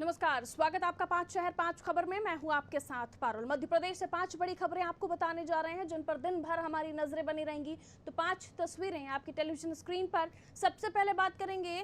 नमस्कार, स्वागत आपका 5 शहर 5 खबर में। मैं हूं आपके साथ पारुल। मध्य प्रदेश से 5 बड़ी खबरें आपको बताने जा रहे हैं जिन पर दिन भर हमारी नजरें बनी रहेंगी। तो 5 तस्वीरें आपकी टेलीविजन स्क्रीन पर। सबसे पहले बात करेंगे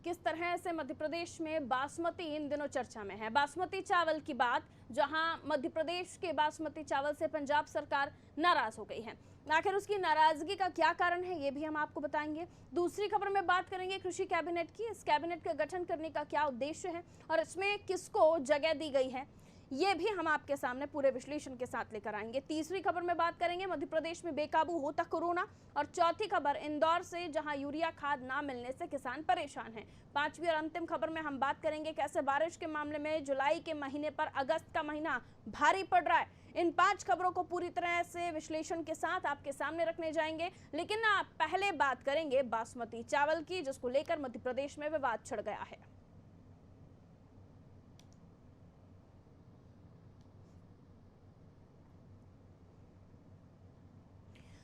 किस तरह से मध्य प्रदेश में बासमती इन दिनों चर्चा में है। बासमती चावल की बात, जहां मध्य प्रदेश के बासमती चावल से पंजाब सरकार नाराज हो गई है। आखिर उसकी नाराजगी का क्या कारण है, ये भी हम आपको बताएंगे। दूसरी खबर में बात करेंगे कृषि कैबिनेट की। इस कैबिनेट का गठन करने का क्या उद्देश्य है और इसमें किसको जगह दी गई है, ये भी हम आपके सामने पूरे विश्लेषण के साथ लेकर आएंगे। तीसरी खबर में बात करेंगे मध्य प्रदेश में बेकाबू होता कोरोना। और चौथी खबर इंदौर से, जहां यूरिया खाद ना मिलने से किसान परेशान हैं। पांचवी और अंतिम खबर में हम बात करेंगे कैसे बारिश के मामले में जुलाई के महीने पर अगस्त का महीना भारी पड़ रहा है। इन 5 खबरों को पूरी तरह से विश्लेषण के साथ आपके सामने रखने जाएंगे। लेकिन आप पहले बात करेंगे बासमती चावल की, जिसको लेकर मध्य प्रदेश में विवाद छिड़ गया है।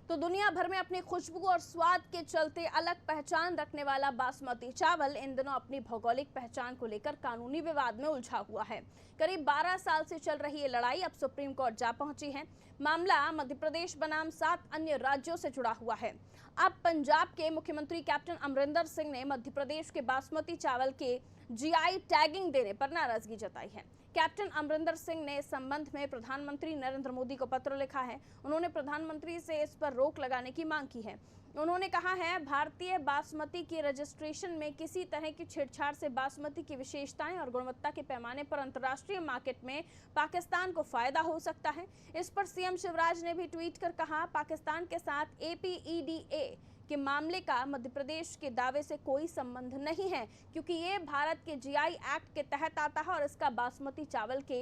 तो दुनिया भर में अपनी खुशबू और स्वाद के चलते अलग पहचान रखने वाला बासमती चावल इन दिनों अपनी भौगोलिक पहचान को लेकर कानूनी विवाद में उलझा हुआ है। करीब 12 साल से चल रही ये लड़ाई अब सुप्रीम कोर्ट जा पहुंची है। मामला मध्य प्रदेश बनाम 7 अन्य राज्यों से जुड़ा हुआ है। अब पंजाब के मुख्यमंत्री कैप्टन अमरिंदर सिंह ने मध्य प्रदेश के बासमती चावल के जीआई टैगिंग देने पर नाराजगी जताई है। कैप्टन अमरिंदर सिंह ने इस संबंध में प्रधानमंत्री नरेंद्र मोदी को पत्र लिखा है। उन्होंने प्रधानमंत्री से इस पर रोक लगाने की मांग की है। उन्होंने कहा है, भारतीय बासमती की रजिस्ट्रेशन में किसी तरह की छेड़छाड़ से बासमती की विशेषताएं और गुणवत्ता के पैमाने पर अंतर्राष्ट्रीय मार्केट में पाकिस्तान को फायदा हो सकता है। इस पर सीएम शिवराज ने भी ट्वीट कर कहा, पाकिस्तान के साथ एपीईडीए के मामले का मध्य प्रदेश के दावे से कोई संबंध नहीं है, क्योंकि ये भारत के जीआई एक्ट के तहत आता है और इसका बासमती चावल के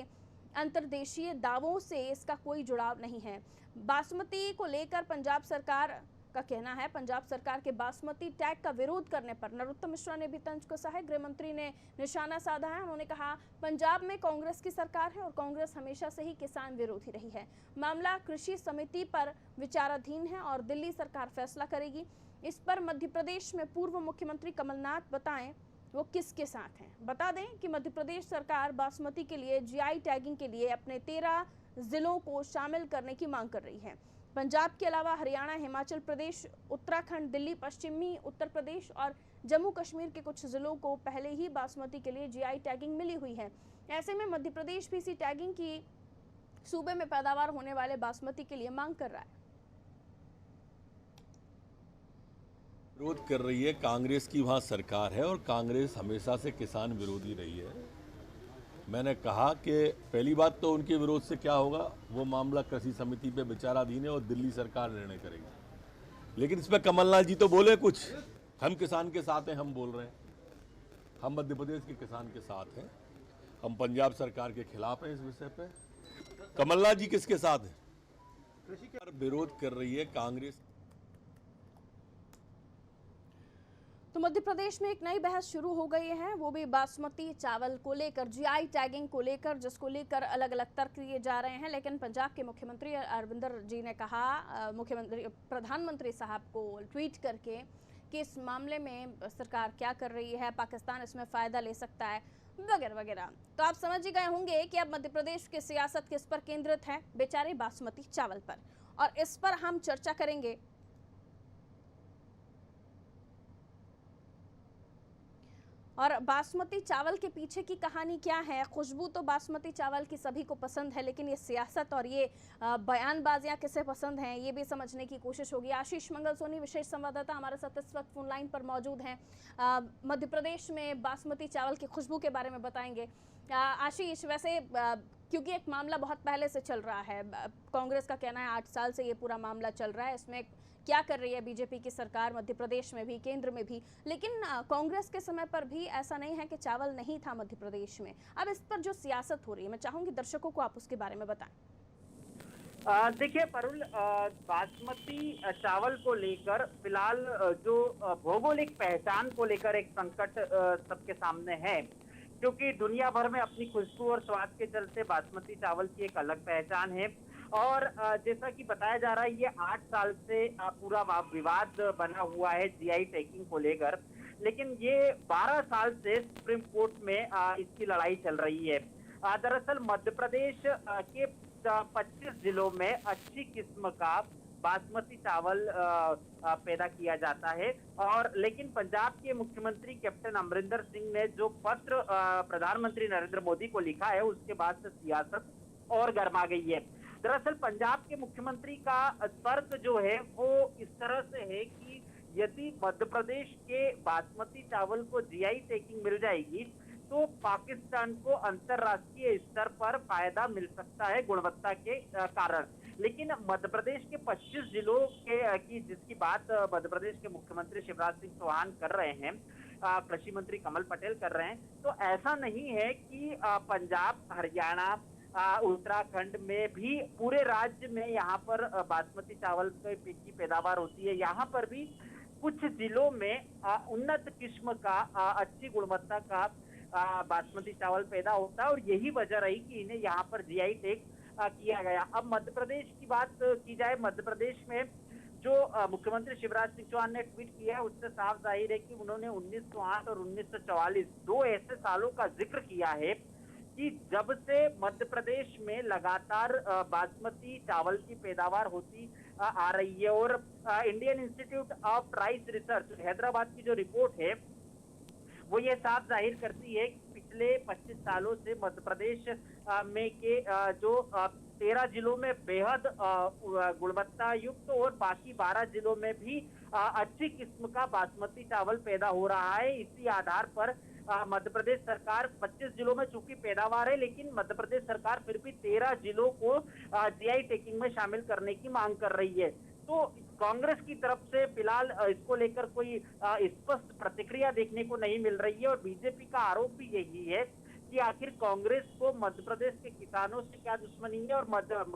अंतर्देशीय दावों से इसका कोई जुड़ाव नहीं है। बासमती को लेकर पंजाब सरकार का कहना है, पंजाब सरकार के बासमती टैग का विरोध करने पर नरोत्तम मिश्रा ने भी तंज कसा है। गृह मंत्री ने निशाना साधा है। उन्होंने कहा, पंजाब में कांग्रेस की सरकार है और कांग्रेस हमेशा से ही किसान विरोधी रही है। मामला कृषि समिति पर विचाराधीन है और दिल्ली सरकार फैसला करेगी। इस पर मध्य प्रदेश में पूर्व मुख्यमंत्री कमलनाथ बताएं वो किसके साथ हैं। बता दें कि मध्य प्रदेश सरकार बासमती के लिए जीआई टैगिंग के लिए अपने 13 जिलों को शामिल करने की मांग कर रही है। पंजाब के अलावा हरियाणा, हिमाचल प्रदेश, उत्तराखंड, दिल्ली, पश्चिमी उत्तर प्रदेश और जम्मू कश्मीर के कुछ जिलों को पहले ही बासमती के लिए जीआई टैगिंग मिली हुई है। ऐसे में मध्य प्रदेश भी इसी टैगिंग की सूबे में पैदावार होने वाले बासमती के लिए मांग कर रहा है। विरोध कर रही है, कांग्रेस की वहाँ सरकार है और कांग्रेस हमेशा से किसान विरोधी रही है। मैंने कहा कि पहली बात तो उनके विरोध से क्या होगा, वो मामला कृषि समिति पे विचाराधीन है और दिल्ली सरकार निर्णय करेगी। लेकिन इसमें कमलनाथ जी तो बोले कुछ, हम किसान के साथ हैं, हम बोल रहे हैं हम मध्य प्रदेश के किसान के साथ हैं, हम पंजाब सरकार के खिलाफ हैं इस विषय पे। कमलनाथ जी किसके साथ हैं? कृषि पर विरोध कर रही है कांग्रेस। तो मध्य प्रदेश में एक नई बहस शुरू हो गई है, वो भी बासमती चावल को लेकर, जीआई टैगिंग को लेकर, जिसको लेकर अलग अलग तर्क दिए जा रहे हैं। लेकिन पंजाब के मुख्यमंत्री अमरिंदर जी ने कहा, मुख्यमंत्री प्रधानमंत्री साहब को ट्वीट करके, कि इस मामले में सरकार क्या कर रही है, पाकिस्तान इसमें फ़ायदा ले सकता है, वगैरह वगैरह। तो आप समझ ही गए होंगे कि अब मध्य प्रदेश की सियासत किस पर केंद्रित है, बेचारे बासमती चावल पर। और इस पर हम चर्चा करेंगे। और बासमती चावल के पीछे की कहानी क्या है। खुशबू तो बासमती चावल की सभी को पसंद है, लेकिन ये सियासत और ये बयानबाजियां किसे पसंद हैं, ये भी समझने की कोशिश होगी। आशीष मंगल सोनी विशेष संवाददाता हमारे साथ इस वक्त फोन लाइन पर मौजूद हैं। मध्य प्रदेश में बासमती चावल की खुशबू के बारे में बताएंगे। आशीष, वैसे क्योंकि एक मामला बहुत पहले से चल रहा है, कांग्रेस का कहना है 8 साल से ये पूरा मामला चल रहा है, इसमें क्या कर रही है बीजेपी की सरकार, मध्य प्रदेश में भी, केंद्र में भी। लेकिन कांग्रेस के समय पर भी ऐसा नहीं है कि चावल नहीं था मध्य प्रदेश में। अब इस पर जो सियासत हो रही है, मैं चाहूंगी दर्शकों को आप उसके बारे में बताएं। देखिए परुल, बासमती चावल को लेकर फिलहाल जो भौगोलिक पहचान को लेकर एक संकट सबके सामने है, क्योंकि दुनिया भर में अपनी खुशबू और स्वाद के चलते बासमती चावल की एक अलग पहचान है। और जैसा कि बताया जा रहा है, ये 8 साल से पूरा विवाद बना हुआ है जीआई टैगिंग को लेकर। लेकिन ये 12 साल से सुप्रीम कोर्ट में इसकी लड़ाई चल रही है। दरअसल मध्य प्रदेश के 25 जिलों में अच्छी किस्म का बासमती चावल पैदा किया जाता है, और लेकिन पंजाब के मुख्यमंत्री कैप्टन अमरिंदर सिंह ने जो पत्र प्रधानमंत्री नरेंद्र मोदी को लिखा है, उसके बाद से सियासत और गर्मा गई है। दरअसल पंजाब के मुख्यमंत्री का तर्क जो है वो इस तरह से है कि यदि मध्य प्रदेश के बासमती चावल को जीआई टैगिंग मिल जाएगी तो पाकिस्तान को अंतर्राष्ट्रीय स्तर पर फायदा मिल सकता है गुणवत्ता के कारण। लेकिन मध्य प्रदेश के 25 जिलों की जिसकी बात मध्य प्रदेश के मुख्यमंत्री शिवराज सिंह चौहान कर रहे हैं, कृषि मंत्री कमल पटेल कर रहे हैं, तो ऐसा नहीं है कि पंजाब, हरियाणा, उत्तराखंड में भी पूरे राज्य में यहाँ पर बासमती चावल की पैदावार होती है। यहाँ पर भी कुछ जिलों में उन्नत किस्म का अच्छी गुणवत्ता का बासमती चावल पैदा होता है, और यही वजह रही कि इन्हें यहाँ पर जीआई टैग किया गया। अब मध्य प्रदेश की बात की जाए, मध्य प्रदेश में जो मुख्यमंत्री शिवराज सिंह चौहान ने ट्वीट किया है उससे साफ जाहिर है कि उन्होंने 1908 और 1944 दो ऐसे सालों का जिक्र किया है कि जब से मध्य प्रदेश में लगातार बासमती चावल की पैदावार होती आ रही है। और Indian institute of rice research Hyderabad की जो रिपोर्ट है वो ये साफ जाहिर करती है कि पिछले 25 सालों से मध्य प्रदेश में के जो 13 जिलों में बेहद गुणवत्ता युक्त और बाकी 12 जिलों में भी अच्छी किस्म का बासमती चावल पैदा हो रहा है। इसी आधार पर मध्य प्रदेश सरकार 25 जिलों में चूंकि पैदावार है, लेकिन मध्य प्रदेश सरकार फिर भी 13 जिलों को जीआई टैगिंग में शामिल करने की मांग कर रही है। तो कांग्रेस की तरफ से फिलहाल इसको लेकर कोई स्पष्ट प्रतिक्रिया देखने को नहीं मिल रही है, और बीजेपी का आरोप भी यही है कि आखिर कांग्रेस को मध्य प्रदेश के किसानों से क्या दुश्मनी है, और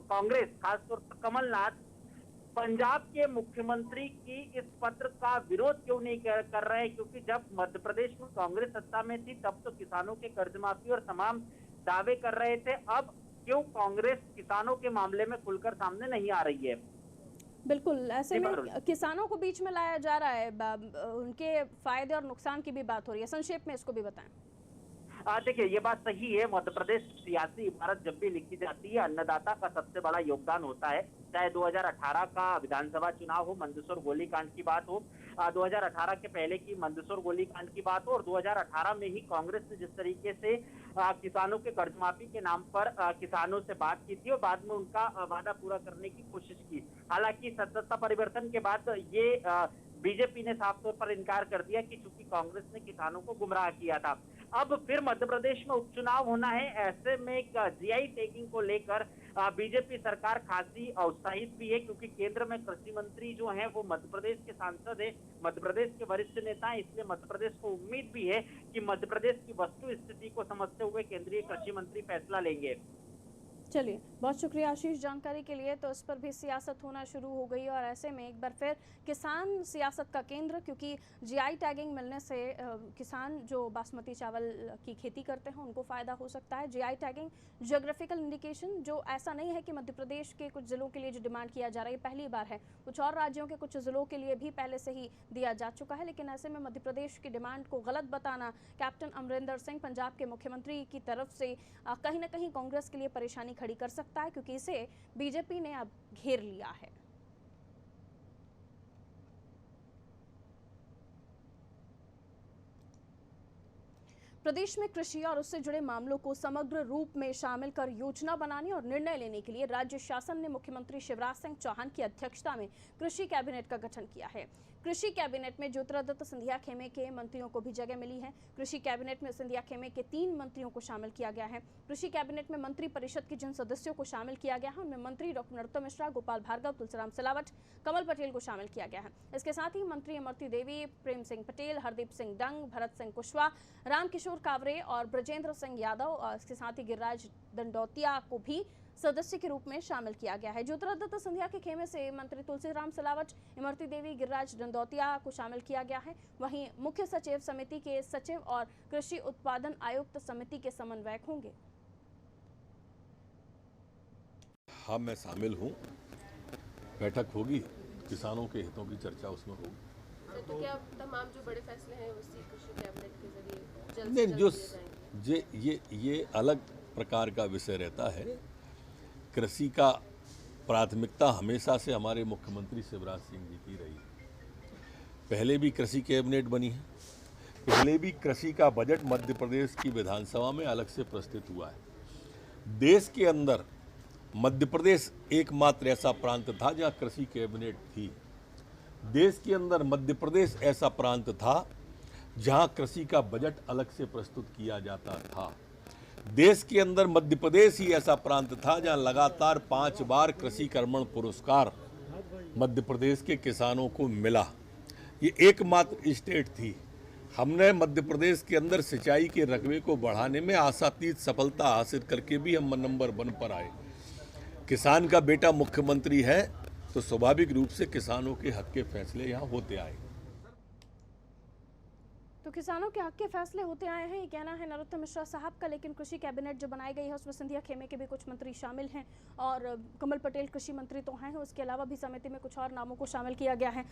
कांग्रेस खासतौर पर कमलनाथ पंजाब के मुख्यमंत्री की इस पत्र का विरोध क्यों नहीं कर रहे हैं, क्योंकि जब मध्य प्रदेश में कांग्रेस सत्ता में थी तब तो किसानों के कर्ज माफी और तमाम दावे कर रहे थे। अब क्यों कांग्रेस किसानों के मामले में खुलकर सामने नहीं आ रही है? बिल्कुल, ऐसे में किसानों को बीच में लाया जा रहा है, उनके फायदे और नुकसान की भी बात हो रही है। संक्षेप में इसको भी बताएं। देखिए, ये बात सही है, मध्य प्रदेश सियासी इमारत जब भी लिखी जाती है अन्नदाता का सबसे बड़ा योगदान होता है। चाहे 2018 का विधानसभा चुनाव हो, मंदसौर गोलीकांड की बात हो, 2018 के पहले की मंदसौर गोलीकांड की बात हो, और 2018 में ही कांग्रेस ने जिस तरीके से किसानों के कर्ज माफी के नाम पर किसानों से बात की थी और बाद में उनका वादा पूरा करने की कोशिश की। हालांकि सत्ता परिवर्तन के बाद ये बीजेपी ने साफ तौर पर इनकार कर दिया कि चूंकि कांग्रेस ने किसानों को गुमराह किया था। अब फिर मध्य प्रदेश में उपचुनाव होना है, ऐसे में जीआई टैगिंग को लेकर बीजेपी सरकार खासी उत्साहित भी है, क्योंकि केंद्र में कृषि मंत्री जो हैं वो मध्य प्रदेश के सांसद हैं, मध्य प्रदेश के वरिष्ठ नेता हैं। इसलिए मध्य प्रदेश को उम्मीद भी है कि मध्य प्रदेश की वस्तु स्थिति को समझते हुए केंद्रीय कृषि मंत्री फैसला लेंगे। चलिए, बहुत शुक्रिया आशीष जानकारी के लिए। तो इस पर भी सियासत होना शुरू हो गई, और ऐसे में एक बार फिर किसान सियासत का केंद्र, क्योंकि जीआई टैगिंग मिलने से किसान जो बासमती चावल की खेती करते हैं उनको फ़ायदा हो सकता है। जीआई टैगिंग ज्योग्राफिकल इंडिकेशन, जो ऐसा नहीं है कि मध्य प्रदेश के कुछ ज़िलों के लिए जो डिमांड किया जा रहा है पहली बार है, कुछ और राज्यों के कुछ ज़िलों के लिए भी पहले से ही दिया जा चुका है। लेकिन ऐसे में मध्य प्रदेश की डिमांड को गलत बताना कैप्टन अमरिंदर सिंह पंजाब के मुख्यमंत्री की तरफ से कहीं ना कहीं कांग्रेस के लिए परेशानी खड़ी कर सकता है, क्योंकि इसे बीजेपी ने अब घेर लिया है। प्रदेश में कृषि और उससे जुड़े मामलों को समग्र रूप में शामिल कर योजना बनाने और निर्णय लेने के लिए राज्य शासन ने मुख्यमंत्री शिवराज सिंह चौहान की अध्यक्षता में कृषि कैबिनेट का गठन किया है। कृषि कैबिनेट में ज्योतिरादित्य सिंधिया खेमे के मंत्रियों को भी जगह मिली है। कृषि कैबिनेट में सिंधिया खेमे के 3 मंत्रियों को शामिल किया गया है। कृषि कैबिनेट में मंत्री परिषद के जिन सदस्यों को शामिल किया गया है उनमें मंत्री डॉक्टर नरोत्तम मिश्रा, गोपाल भार्गव, तुलसीराम सिलावट, कमल पटेल को शामिल किया गया है। इसके साथ ही मंत्री इमरती देवी, प्रेम सिंह पटेल, हरदीप सिंह डंग, भरत सिंह कुशवाहा, रामकिशोर कावरे और ब्रजेंद्र सिंह यादव, और इसके साथ ही गिरिराज दंडौतिया को भी सदस्य के रूप में शामिल किया गया है। ज्योतिरादित्य सिंधिया के खेमे से मंत्री तुलसीराम सिलावट, इमरती देवी, गिरिराज दंडौतिया को शामिल किया गया है। वहीं मुख्य सचिव समिति के सचिव और कृषि उत्पादन आयुक्त समिति के समन्वयक होंगे। हाँ, मैं शामिल हूँ। बैठक होगी, किसानों के हितों की चर्चा उसमें होगी। तो क्या तमाम जो बड़े फैसले हैं उसी कृषि कैबिनेट के जरिए जल्द से नहीं, जल्द जो लिए जाएंगे? ये अलग प्रकार का विषय रहता है। कृषि का प्राथमिकता हमेशा से हमारे मुख्यमंत्री शिवराज सिंह जी की रही है। पहले भी कृषि कैबिनेट बनी है, पहले भी कृषि का बजट मध्य प्रदेश की विधानसभा में अलग से प्रस्तुत हुआ है। देश के अंदर मध्य प्रदेश एकमात्र ऐसा प्रांत था जहां कृषि कैबिनेट थी। देश के अंदर मध्य प्रदेश ऐसा प्रांत था जहां कृषि का बजट अलग से प्रस्तुत किया जाता था। देश के अंदर मध्य प्रदेश ही ऐसा प्रांत था जहां लगातार 5 बार कृषि कर्मण पुरस्कार मध्य प्रदेश के किसानों को मिला। ये एकमात्र स्टेट थी। हमने मध्य प्रदेश के अंदर सिंचाई के रकबे को बढ़ाने में आशातीत सफलता हासिल करके भी हम नंबर 1 पर आए। किसान का बेटा मुख्यमंत्री है तो स्वाभाविक रूप से किसानों के हक के फैसले यहाँ होते आए। तो किसानों के हक के फैसले होते आए हैं, ये कहना है नरोत्तम मिश्रा साहब का। लेकिन कृषि कैबिनेट जो बनाई गई है उसमें सिंधिया खेमे के भी कुछ मंत्री शामिल हैं और कमल पटेल कृषि मंत्री तो हैं, उसके अलावा भी समिति में कुछ और नामों को शामिल किया गया है।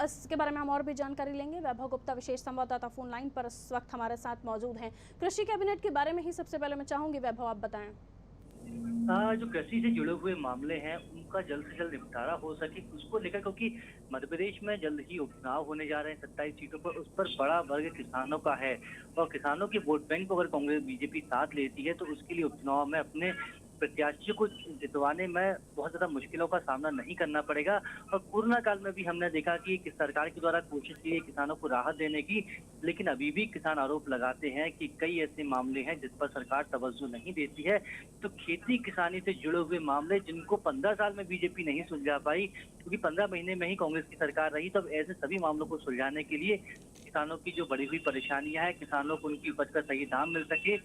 इसके बारे में हम और भी जानकारी लेंगे। वैभव गुप्ता विशेष संवाददाता फोन लाइन पर इस वक्त हमारे साथ मौजूद हैं। कृषि कैबिनेट के बारे में ही सबसे पहले मैं चाहूँगी वैभव, आप बताएं। जो कृषि से जुड़े हुए मामले हैं उनका जल्द से जल्द निपटारा हो सके उसको लेकर, क्योंकि मध्य प्रदेश में जल्द ही उपचुनाव होने जा रहे हैं 27 सीटों पर। उस पर बड़ा वर्ग किसानों का है और किसानों के वोट बैंक को अगर कांग्रेस बीजेपी साथ लेती है तो उसके लिए उपचुनाव में अपने प्रत्याशियों को जितवाने में बहुत ज्यादा मुश्किलों का सामना नहीं करना पड़ेगा। और कोरोना काल में भी हमने देखा कि सरकार के द्वारा कोशिश की है किसानों को राहत देने की, लेकिन अभी भी किसान आरोप लगाते हैं कि कई ऐसे मामले हैं जिस पर सरकार तवज्जो नहीं देती है। तो खेती किसानी से जुड़े हुए मामले जिनको 15 साल में बीजेपी नहीं सुलझा पाई, क्योंकि 15 महीने में ही कांग्रेस की सरकार रही, तब ऐसे सभी मामलों को सुलझाने के लिए किसानों की जो बढ़ी हुई परेशानियां हैं, किसानों को उनकी उपज का सही दाम मिल सके,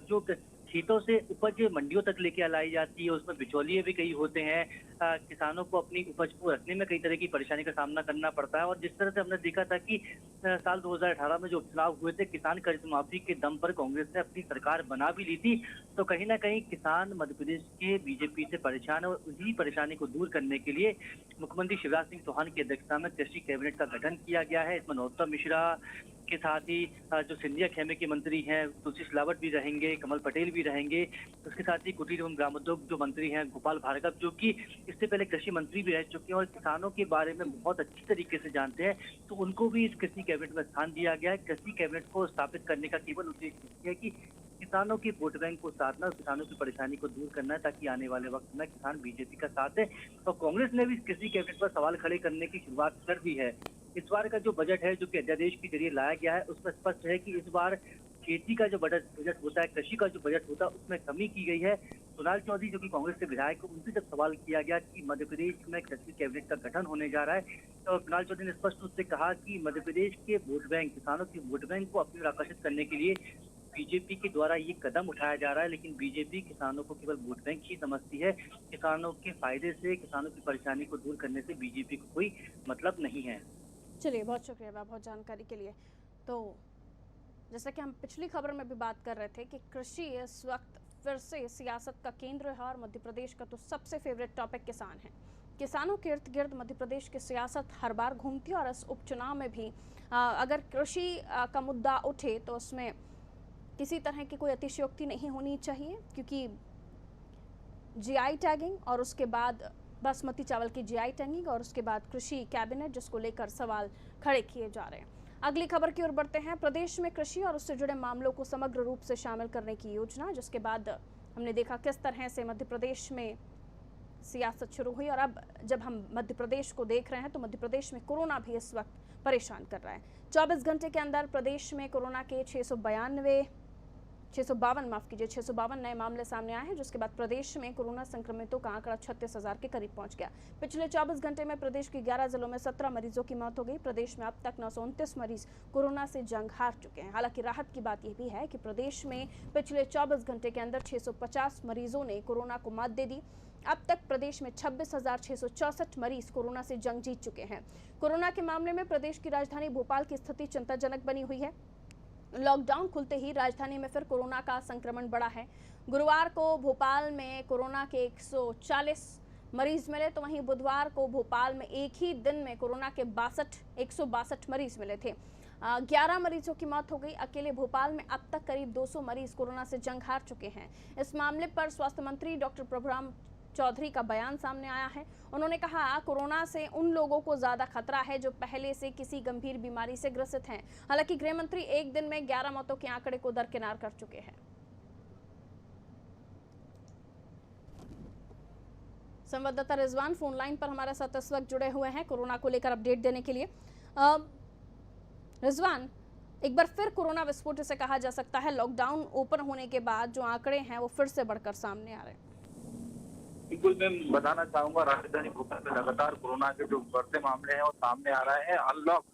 जो खेतों से उपज मंडियों तक लेके लाई जाती है उसमें बिचौलिए भी कई होते हैं, किसानों को अपनी उपज को रखने में कई तरह की परेशानी का सामना करना पड़ता है। और जिस तरह से हमने देखा था कि साल 2018 में जो उपचुनाव हुए थे, किसान कर्ज माफी के दम पर कांग्रेस ने अपनी सरकार बना भी ली थी, तो कहीं ना कहीं किसान मध्य प्रदेश के बीजेपी से परेशान है और उसी परेशानी को दूर करने के लिए मुख्यमंत्री शिवराज सिंह चौहान की अध्यक्षता में कृषि कैबिनेट का गठन किया गया है। इसमें नरोत्तम मिश्रा के साथ ही जो सिंधिया खेमे के मंत्री हैं तुलसी सिलावट भी रहेंगे, कमल पटेल भी रहेंगे, उसके साथ ही कुटीर एवं ग्रामोद्योग जो मंत्री हैं गोपाल भार्गव, जो कि इससे पहले कृषि मंत्री भी रह चुके हैं और किसानों के बारे में बहुत अच्छी तरीके से जानते हैं, तो उनको भी इस कृषि कैबिनेट में स्थान दिया गया है। कृषि कैबिनेट को स्थापित करने का केवल उद्देश्य है कि किसानों के वोट बैंक को साधना और किसानों की परेशानी को दूर करना है, ताकि आने वाले वक्त में किसान बीजेपी का साथ है। और कांग्रेस ने भी कृषि कैबिनेट पर सवाल खड़े करने की शुरुआत कर दी है। इस बार का जो बजट है जो कि अध्यादेश के जरिए लाया गया है उसमें स्पष्ट है कि इस बार खेती का जो बजट होता है, कृषि का जो बजट होता है उसमें कमी की गई है। कुणाल चौधरी जो कि कांग्रेस के विधायक है, उनसे जब सवाल किया गया कि मध्य प्रदेश में कृषि कैबिनेट का गठन होने जा रहा है, तो कुणाल चौधरी ने स्पष्ट रूप से कहा कि मध्य प्रदेश के वोट बैंक, किसानों के वोट बैंक को अपनी ओर आकर्षित करने के लिए बीजेपी के द्वारा ये कदम उठाया जा रहा है, लेकिन बीजेपी किसानों को केवल वोट बैंक ही समझती है। किसानों के फायदे से, किसानों की परेशानी को दूर करने से बीजेपी को कोई मतलब नहीं है। चलिए, बहुत शुक्रिया बहुत जानकारी के लिए। तो जैसा कि हम पिछली खबर में भी बात कर रहे थे कि कृषि इस वक्त फिर से सियासत का केंद्र है और मध्य प्रदेश का तो सबसे फेवरेट टॉपिक किसान है। किसानों के इर्द गिर्द मध्य प्रदेश की सियासत हर बार घूमती है और इस उपचुनाव में भी अगर कृषि का मुद्दा उठे तो उसमें किसी तरह की कोई अतिशयोक्ति नहीं होनी चाहिए, क्योंकि जीआई टैगिंग और उसके बाद बासमती चावल की जीआई टैगिंग और उसके बाद कृषि कैबिनेट, जिसको लेकर सवाल खड़े किए जा रहे हैं। अगली खबर की ओर बढ़ते हैं। प्रदेश में कृषि और उससे जुड़े मामलों को समग्र रूप से शामिल करने की योजना, जिसके बाद हमने देखा किस तरह से मध्य प्रदेश में सियासत शुरू हुई और अब जब हम मध्य प्रदेश को देख रहे हैं तो मध्य प्रदेश में कोरोना भी इस वक्त परेशान कर रहा है। 24 घंटे के अंदर प्रदेश में कोरोना के 652 नए मामले सामने आए हैं, जिसके बाद प्रदेश में कोरोना संक्रमितों का आंकड़ा 36,000 के करीब पहुंच गया। पिछले 24 घंटे में प्रदेश के 11 जिलों में 17 मरीजों की मौत हो गई। प्रदेश में अब तक 929 मरीज कोरोना से जंग हार चुके हैं। हालांकि राहत की बात यह भी है कि प्रदेश में पिछले 24 घंटे के अंदर 650 मरीजों ने कोरोना को मात दे दी। अब तक प्रदेश में 26,664 मरीज कोरोना से जंग जीत चुके हैं। कोरोना के मामले में प्रदेश की राजधानी भोपाल की स्थिति चिंताजनक बनी हुई है। लॉकडाउन खुलते ही राजधानी में फिर कोरोना का संक्रमण बढ़ा है। गुरुवार को भोपाल में कोरोना के 140 मरीज मिले, तो वहीं बुधवार को भोपाल में एक ही दिन में कोरोना के 162 मरीज मिले थे। 11 मरीजों की मौत हो गई। अकेले भोपाल में अब तक करीब 200 मरीज कोरोना से जंग हार चुके हैं। इस मामले पर स्वास्थ्य मंत्री डॉक्टर प्रभुराम चौधरी का बयान सामने आया है। उन्होंने कहा, कोरोना से उन लोगों को ज्यादा खतरा है जो पहले से किसी गंभीर बीमारी से ग्रसित हैं। हालांकि गृह मंत्री एक दिन में 11 मौतों के आंकड़े को दरकिनार कर चुके हैं। संवाददाता रिजवान फोन लाइन पर हमारे साथ इस वक्त जुड़े हुए हैं कोरोना को लेकर अपडेट देने के लिए। रिजवान, एक बार फिर कोरोना विस्फोट जिसे कहा जा सकता है, लॉकडाउन ओपन होने के बाद जो आंकड़े हैं वो फिर से बढ़कर सामने आ रहे हैं। बिल्कुल, मैं बताना चाहूंगा, राजधानी भोपाल में लगातार कोरोना के जो बढ़ते मामले हैं वो सामने आ रहे हैं। अनलॉक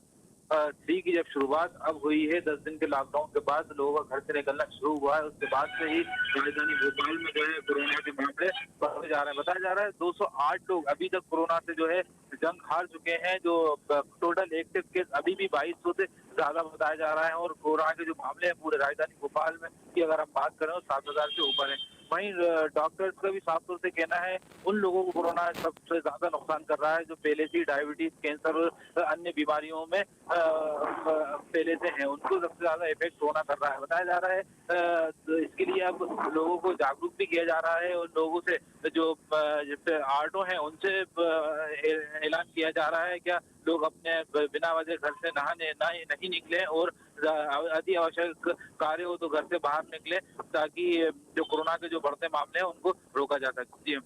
3 की जब शुरुआत अब हुई है, 10 दिन के लॉकडाउन के बाद लोगों का घर से निकलना शुरू हुआ है, उसके बाद से ही राजधानी भोपाल में जो है कोरोना के मामले बढ़ते जा रहे हैं। बताया जा रहा है 208 लोग अभी तक कोरोना से जो है जंग हार चुके हैं। जो टोटल एक्टिव केस अभी भी 2200 से ज्यादा बताया जा रहा है और कोरोना के जो मामले हैं पूरे राजधानी भोपाल में की अगर हम बात करें तो 7000 से ऊपर है। वहीं डॉक्टर्स का भी साफ तौर से कहना है उन लोगों को कोरोना सबसे ज्यादा नुकसान कर रहा है जो पहले से डायबिटीज, कैंसर और अन्य बीमारियों में पहले से हैं, उनको सबसे ज्यादा इफेक्ट होना कर रहा है। बताया जा रहा है तो इसके लिए अब लोगों को जागरूक भी किया जा रहा है और लोगों से जो जैसे ऑटो हैं उनसे ऐलान किया जा रहा है क्या लोग अपने बिना वजह घर से नहीं निकले और अति आवश्यक कार्य हो तो घर से बाहर निकले ताकि जो कोरोना के जो बढ़ते मामले हैं उनको रोका जा सके। जी,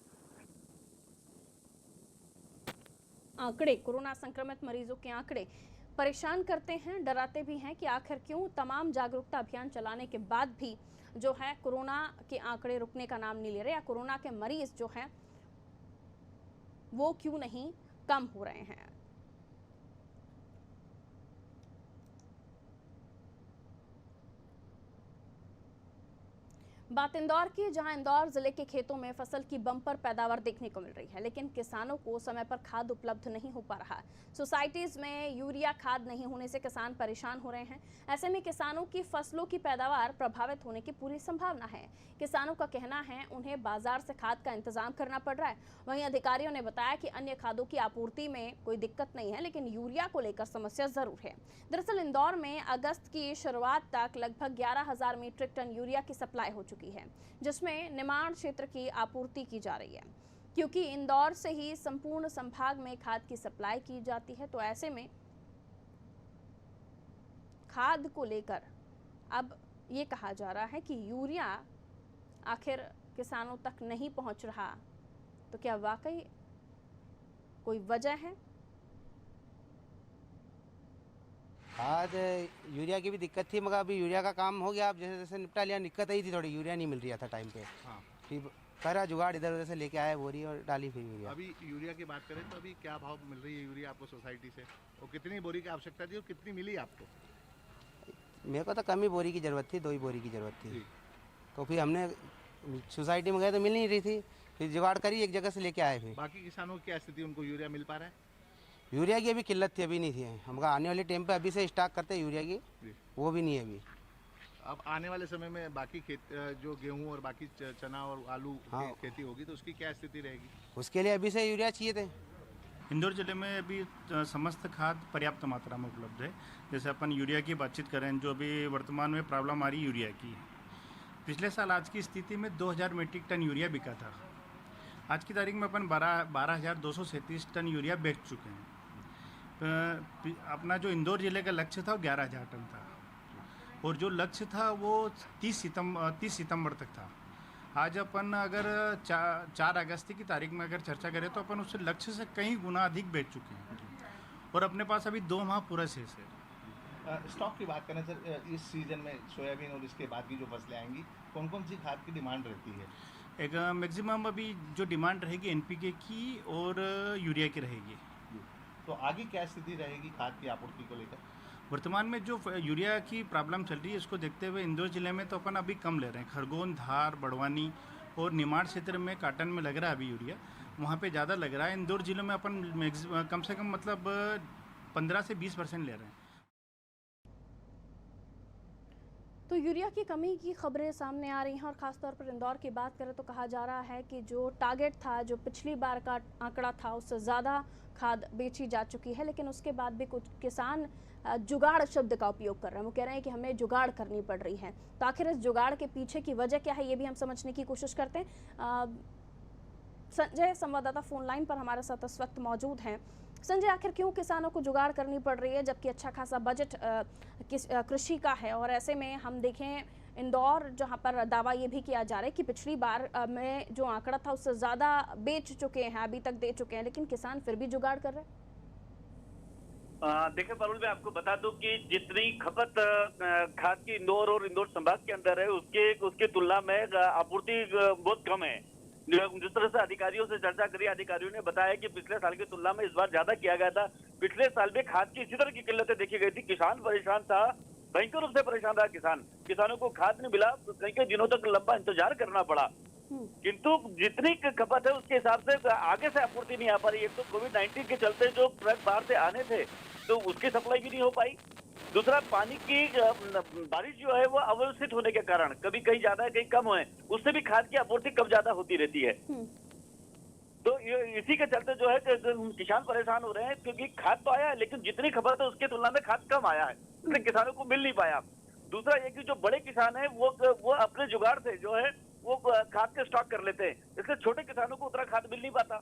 आंकड़े, कोरोना संक्रमित मरीजों के आंकड़े परेशान करते हैं, डराते भी हैं कि आखिर क्यों तमाम जागरूकता अभियान चलाने के बाद भी जो है कोरोना के आंकड़े रुकने का नाम नहीं ले रहे, या कोरोना के मरीज जो हैं वो क्यों नहीं कम हो रहे हैं। बात इंदौर की, जहां इंदौर जिले के खेतों में फसल की बम्पर पैदावार देखने को मिल रही है, लेकिन किसानों को समय पर खाद उपलब्ध नहीं हो पा रहा। सोसाइटीज में यूरिया खाद नहीं होने से किसान परेशान हो रहे हैं। ऐसे में किसानों की फसलों की पैदावार प्रभावित होने की पूरी संभावना है। किसानों का कहना है उन्हें बाजार से खाद का इंतजाम करना पड़ रहा है। वहीं अधिकारियों ने बताया कि अन्य खादों की आपूर्ति में कोई दिक्कत नहीं है, लेकिन यूरिया को लेकर समस्या जरूर है। दरअसल इंदौर में अगस्त की शुरुआत तक लगभग 11,000 मीट्रिक टन यूरिया की सप्लाई हो चुकी है, जिसमें निमाड़ क्षेत्र की आपूर्ति की जा रही है। क्योंकि इंदौर से ही संपूर्ण संभाग में खाद की सप्लाई की जाती है, तो ऐसे में खाद को लेकर अब ये कहा जा रहा है कि यूरिया आखिर किसानों तक नहीं पहुंच रहा, तो क्या वाकई कोई वजह है? आज यूरिया की भी दिक्कत थी, मगर अभी यूरिया का काम हो गया। अब जैसे जैसे निपटा लिया, दिक्कत आई थी थोड़ी, यूरिया नहीं मिल रहा था टाइम पे। हाँ। फिर करा जुगाड़, इधर उधर से लेके आए बोरी और डाली फिर यूरिया। अभी यूरिया की बात करें तो अभी क्या भाव मिल रही है यूरिया आपको सोसाइटी से, और कितनी बोरी की आवश्यकता थी और कितनी मिली आपको? मेरे को तो कम ही बोरी की ज़रूरत थी, 2 ही बोरी की ज़रूरत थी। जी। तो फिर हमने सोसाइटी में गए तो मिल नहीं रही थी, फिर जुगाड़ करी, एक जगह से लेके आए। फिर बाकी किसानों की क्या स्थिति, उनको यूरिया मिल पा रहा है? यूरिया की अभी किल्लत थी, अभी नहीं थी। हम आने वाले टाइम पे अभी से स्टॉक करते हैं यूरिया की, जी। वो भी नहीं है अभी। अब आने वाले समय में बाकी खेत जो गेहूं और बाकी चना और आलू की खेती होगी तो उसकी क्या स्थिति रहेगी? उसके लिए अभी से यूरिया चाहिए थे। इंदौर जिले में अभी समस्त खाद पर्याप्त मात्रा में उपलब्ध है। जैसे अपन यूरिया की बातचीत करें, जो अभी वर्तमान में प्रॉब्लम आ रही यूरिया की, पिछले साल आज की स्थिति में 2000 मीट्रिक टन यूरिया बिका था। आज की तारीख में अपन 12,237 टन यूरिया बेच चुके हैं। अपना जो इंदौर जिले का लक्ष्य था वो 11,000 टन था, और जो लक्ष्य था वो 30 सितंबर तक था। आज अपन अगर 4 अगस्त की तारीख में अगर चर्चा करें तो अपन उससे लक्ष्य से कई गुना अधिक बेच चुके हैं, और अपने पास अभी 2 माह पूरा शेष है। स्टॉक की बात करें सर, इस सीजन में सोयाबीन और इसके बाद की जो फसलें आएंगी, कौन कौन सी खाद की डिमांड रहती है? एक मैक्सिमम अभी जो डिमांड रहेगी एनपीके की और यूरिया की रहेगी। तो आगे क्या स्थिति रहेगी खाद की आपूर्ति को लेकर? वर्तमान में जो यूरिया की प्रॉब्लम चल रही है, इसको देखते हुए इंदौर जिले में तो अपन अभी कम ले रहे हैं। खरगोन, धार, बड़वानी और निमाड़ क्षेत्र में काटन में लग रहा है अभी यूरिया, वहाँ पे ज़्यादा लग रहा है। इंदौर जिले में अपन कम से कम मतलब 15 से 20% ले रहे हैं। तो यूरिया की कमी की खबरें सामने आ रही हैं और ख़ासतौर पर इंदौर की बात करें तो कहा जा रहा है कि जो टारगेट था, जो पिछली बार का आंकड़ा था, उससे ज़्यादा खाद बेची जा चुकी है। लेकिन उसके बाद भी कुछ किसान जुगाड़ शब्द का उपयोग कर रहे हैं। वो कह रहे हैं कि हमें जुगाड़ करनी पड़ रही है। तो आखिर इस जुगाड़ के पीछे की वजह क्या है, ये भी हम समझने की कोशिश करते हैं। संजय संवाददाता फोन लाइन पर हमारे साथ इस वक्त मौजूद हैं। संजय, आखिर क्यों किसानों को जुगाड़ करनी पड़ रही है जबकि अच्छा खासा बजट कृषि का है? और ऐसे में हम देखें इंदौर, जहां पर दावा ये भी किया जा रहा है कि पिछली बार में जो आंकड़ा था उससे ज़्यादा बेच चुके हैं, अभी तक दे चुके हैं, लेकिन किसान फिर भी जुगाड़ कर रहे हैं। देखिए पारुल, मैं आपको बता दूं कि जितनी खपत खाद की इंदौर और इंदौर संभाग के अंदर है, उसके तुलना में आपूर्ति बहुत कम है। जिस तरह से अधिकारियों से चर्चा करी, अधिकारियों ने बताया कि पिछले साल की तुलना में इस बार ज्यादा किया गया था। पिछले साल में खाद की इसी तरह की किल्लतें देखी गई थी। किसान परेशान था, भयंकर रूप से परेशान रहा किसानों को खाद नहीं मिला, कई दिनों तक लंबा इंतजार करना पड़ा। किंतु जितनी खपत है उसके हिसाब से आगे से आपूर्ति नहीं आ पा रही। एक तो कोविड-19 के चलते जो ट्रक बाहर से आने थे तो उसकी सप्लाई भी नहीं हो पाई। दूसरा, पानी की बारिश जो है वो अव्यवस्थित होने के कारण कभी कहीं ज्यादा है, कहीं कम है, उससे भी खाद की आपूर्ति कम ज्यादा होती रहती है। तो इसी के चलते जो है किसान परेशान हो रहे हैं, क्योंकि खाद तो आया है लेकिन जितनी खपत है उसके तुलना में खाद कम आया है, इसलिए किसानों को मिल नहीं पाया। दूसरा ये कि जो बड़े किसान है वो अपने जुगाड़ से जो है वो खाद के स्टॉक कर लेते हैं, इसलिए छोटे किसानों को उतना खाद मिल नहीं पाता,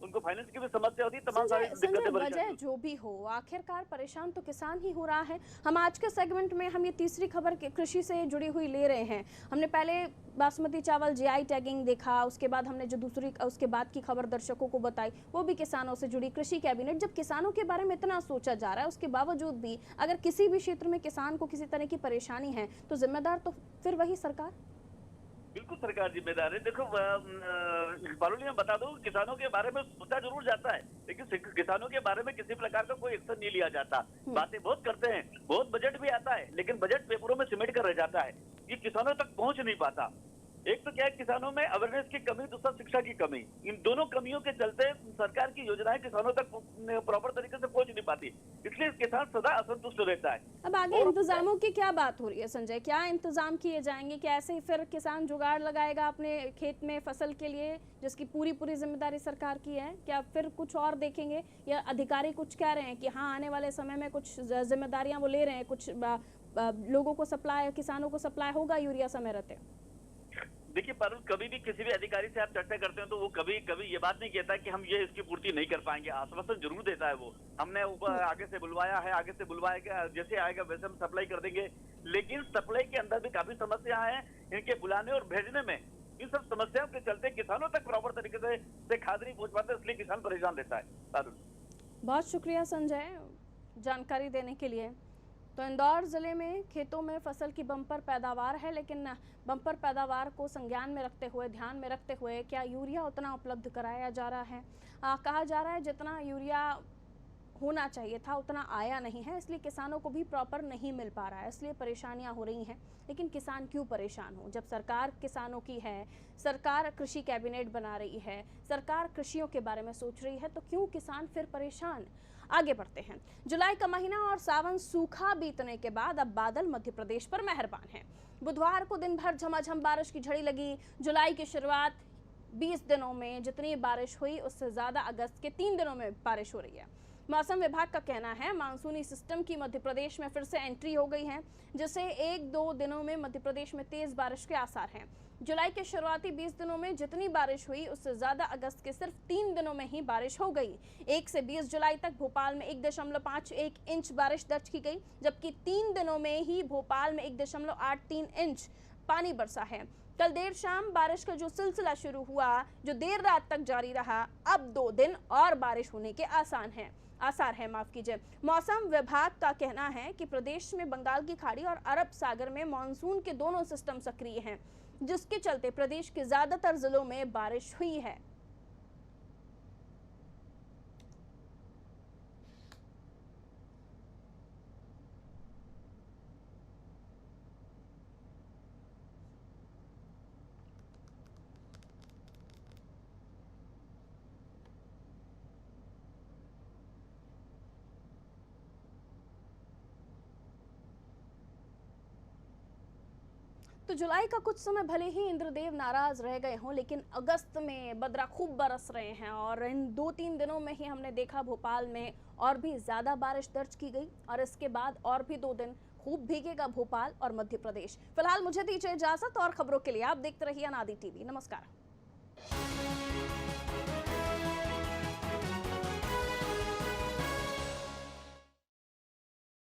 उनको फाइनेंस की भी समस्या होती है, तमाम सारी दिक्कतें। वजह जो भी हो, आखिरकार परेशान तो किसान ही हो रहा है। हम आज के सेगमेंट में हम ये तीसरी खबर कृषि से जुड़ी हुई ले रहे हैं। हमने पहले बासमती चावल जीआई टैगिंग देखा, उसके बाद हमने जो दूसरी उसके बाद की खबर दर्शकों को बताई वो भी किसानों से जुड़ी। कृषि कैबिनेट, जब किसानों के बारे में इतना सोचा जा रहा है, उसके बावजूद भी अगर किसी भी क्षेत्र में किसान को किसी तरह की परेशानी है तो जिम्मेदार तो फिर वही सरकार। बिल्कुल सरकार जिम्मेदार है। देखो पारुल, मैं बता दूं, किसानों के बारे में सोचा जरूर जाता है लेकिन किसानों के बारे में किसी प्रकार का कोई एक्शन नहीं लिया जाता। बातें बहुत करते हैं, बहुत बजट भी आता है लेकिन बजट पेपरों में सिमट कर रह जाता है, ये किसानों तक पहुंच नहीं पाता। एक तो क्या है, किसानों में अवेयरनेस की कमी, दूसरा शिक्षा की कमी। इन दोनों कमियों के चलते सरकार की योजनाएं किसानों तक प्रॉपर तरीके से पहुंच नहीं पाती, इसलिए किसान सदा असंतुष्ट रहता है। अब आगे इंतजामों की क्या बात हो रही है संजय? क्या इंतजाम किए जाएंगे? क्या ऐसे ही फिर किसान जुगाड़ लगाएगा अपने खेत में फसल के लिए, जिसकी पूरी जिम्मेदारी सरकार की है? क्या फिर कुछ और देखेंगे, या अधिकारी कुछ कह रहे हैं कि हाँ आने वाले समय में कुछ जिम्मेदारियां वो ले रहे हैं, कुछ लोगों को सप्लाई, किसानों को सप्लाई होगा यूरिया समय रहते? देखिए पारुल, कभी भी किसी भी अधिकारी से आप चर्चा करते हैं तो वो कभी ये बात नहीं कहता कि हम ये इसकी पूर्ति नहीं कर पाएंगे। आश्वासन जरूर देता है वो, हमने ऊपर आगे से बुलवाया है, आगे से बुलवाएगा, जैसे आएगा वैसे हम सप्लाई कर देंगे। लेकिन सप्लाई के अंदर भी काफी समस्या है, इनके बुलाने और भेजने में। इन सब समस्याओं के चलते किसानों तक प्रॉपर तरीके से खाद नहीं पहुंच पाते, इसलिए किसान परेशान रहता है। पारुल, बहुत शुक्रिया संजय जानकारी देने के लिए। तो इंदौर ज़िले में खेतों में फसल की बम्पर पैदावार है, लेकिन बम्पर पैदावार को संज्ञान में रखते हुए, ध्यान में रखते हुए क्या यूरिया उतना उपलब्ध कराया जा रहा है? कहा जा रहा है जितना यूरिया होना चाहिए था उतना आया नहीं है, इसलिए किसानों को भी प्रॉपर नहीं मिल पा रहा है, इसलिए परेशानियां हो रही हैं। लेकिन किसान क्यों परेशान हो? जब सरकार किसानों की है, सरकार कृषि कैबिनेट बना रही है, सरकार कृषियों के बारे में सोच रही है, तो क्यों किसान फिर परेशान? आगे बढ़ते हैं। जुलाई का महीना और सावन सूखा बीतने के बाद अब बादल मध्य प्रदेश पर मेहरबान हैं। बुधवार को दिन भर झमाझम बारिश की झड़ी लगी। जुलाई की शुरुआत 20 दिनों में जितनी बारिश हुई उससे ज़्यादा अगस्त के 3 दिनों में बारिश हो रही है। मौसम विभाग का कहना है मानसूनी सिस्टम की मध्य प्रदेश में फिर से एंट्री हो गई है, जिससे 1-2 दिनों में मध्य प्रदेश में तेज बारिश के आसार हैं। जुलाई के शुरुआती 20 दिनों में जितनी बारिश हुई उससे ज़्यादा अगस्त के सिर्फ 3 दिनों में ही बारिश हो गई। 1 से 20 जुलाई तक भोपाल में 1.51 इंच बारिश दर्ज की गई, जबकि 3 दिनों में ही भोपाल में 1.83 इंच पानी बरसा है। कल देर शाम बारिश का जो सिलसिला शुरू हुआ, जो देर रात तक जारी रहा, अब 2 दिन और बारिश होने के आसार है। मौसम विभाग का कहना है कि प्रदेश में बंगाल की खाड़ी और अरब सागर में मानसून के दोनों सिस्टम सक्रिय हैं, जिसके चलते प्रदेश के ज्यादातर जिलों में बारिश हुई है। तो जुलाई का कुछ समय भले ही इंद्रदेव नाराज रह गए हों, लेकिन अगस्त में बदरा खूब बरस रहे हैं और इन 2-3 दिनों में ही हमने देखा भोपाल में और भी ज्यादा बारिश दर्ज की गई और इसके बाद और भी 2 दिन खूब भीगेगा भोपाल और मध्य प्रदेश। फिलहाल मुझे दीजिए इजाजत और खबरों के लिए आप देखते रहिए अनादि टीवी। नमस्कार।